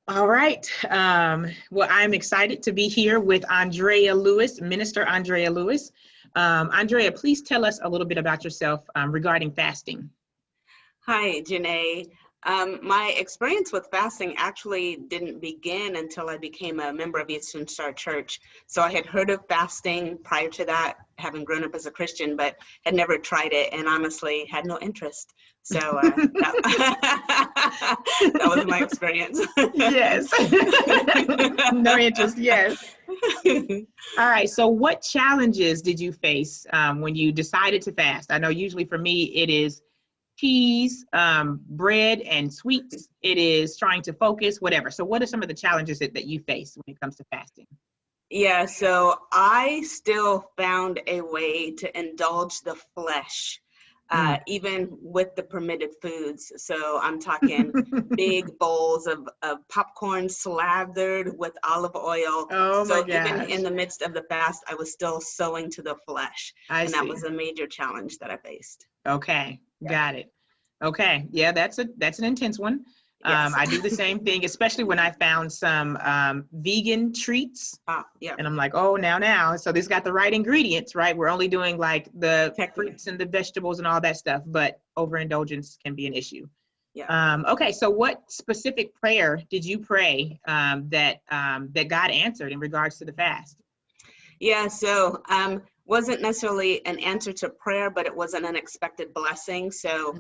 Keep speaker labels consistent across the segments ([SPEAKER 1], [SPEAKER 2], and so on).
[SPEAKER 1] All right. Well, I'm excited to be here with Andrea Lewis, Minister Andrea Lewis. Andrea, please tell us a little bit about yourself regarding fasting.
[SPEAKER 2] Hi, Janae. My experience with fasting actually didn't begin until I became a member of Eastern Star Church. So I had heard of fasting prior to that, having grown up as a Christian, but had never tried it and honestly had no interest. So that was my experience.
[SPEAKER 1] Yes. No interest, yes. All right. So what challenges did you face when you decided to fast? I know usually for me, it is cheese, bread, and sweets. It is trying to focus, whatever. So what are some of the challenges that you face when it comes to fasting?
[SPEAKER 2] Yeah, so I still found a way to indulge the flesh, even with the permitted foods. So I'm talking big bowls of popcorn slathered with olive oil.
[SPEAKER 1] Oh my
[SPEAKER 2] So even
[SPEAKER 1] gosh.
[SPEAKER 2] in the midst of the fast, I was still sowing to the flesh.
[SPEAKER 1] I
[SPEAKER 2] And that
[SPEAKER 1] see.
[SPEAKER 2] was a major challenge that I faced.
[SPEAKER 1] Okay,
[SPEAKER 2] Yeah.
[SPEAKER 1] got it. Okay, yeah, that's an intense one.
[SPEAKER 2] Yes.
[SPEAKER 1] I do the same thing, especially when I found some vegan treats,
[SPEAKER 2] Yeah.
[SPEAKER 1] and I'm like, oh, now. So this got the right ingredients, right? We're only doing like the fruits and the vegetables and all that stuff, but overindulgence can be an issue.
[SPEAKER 2] Yeah.
[SPEAKER 1] Okay, so what specific prayer did you pray that God answered in regards to the fast?
[SPEAKER 2] Yeah, so wasn't necessarily an answer to prayer, but it was an unexpected blessing. So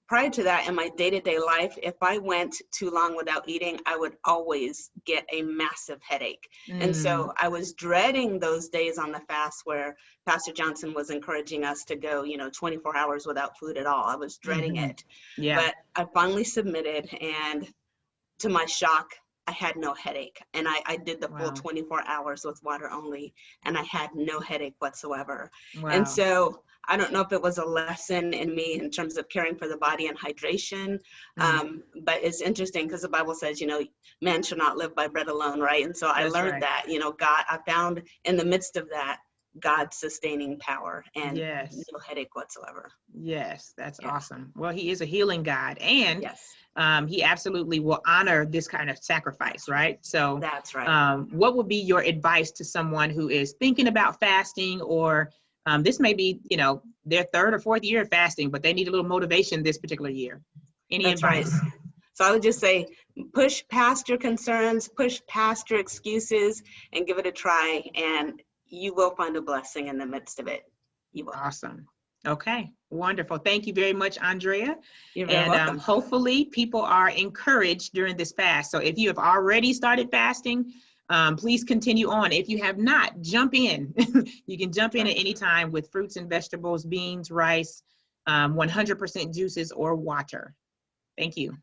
[SPEAKER 2] prior to that, in my day-to-day life, if I went too long without eating, I would always get a massive headache. And so I was dreading those days on the fast where Pastor Johnson was encouraging us to go, 24 hours without food at all. I was dreading it.
[SPEAKER 1] Yeah.
[SPEAKER 2] But I finally submitted, and to my shock, I had no headache. And I did the full 24 hours with water only, and I had no headache whatsoever.
[SPEAKER 1] Wow.
[SPEAKER 2] And so I don't know if it was a lesson in me in terms of caring for the body and hydration, but it's interesting because the Bible says, man shall not live by bread alone, right? And so I learned that, God, I found in the midst of that, God's sustaining power and no headache whatsoever.
[SPEAKER 1] Yes, that's awesome. Well, he is a healing God, and he absolutely will honor this kind of sacrifice, right? So
[SPEAKER 2] that's right.
[SPEAKER 1] What would be your advice to someone who is thinking about fasting, or this may be, their third or fourth year of fasting, but they need a little motivation this particular year? Any advice?
[SPEAKER 2] Right. So I would just say, push past your concerns, push past your excuses, and give it a try, and you will find a blessing in the midst of it. You will.
[SPEAKER 1] Awesome. Okay, wonderful. Thank you very much, Andrea.
[SPEAKER 2] You're very welcome.
[SPEAKER 1] Hopefully people are encouraged during this fast. So if you have already started fasting, please continue on. If you have not, jump in. You can jump in at any time with fruits and vegetables, beans, rice, 100% juices, or water. Thank you.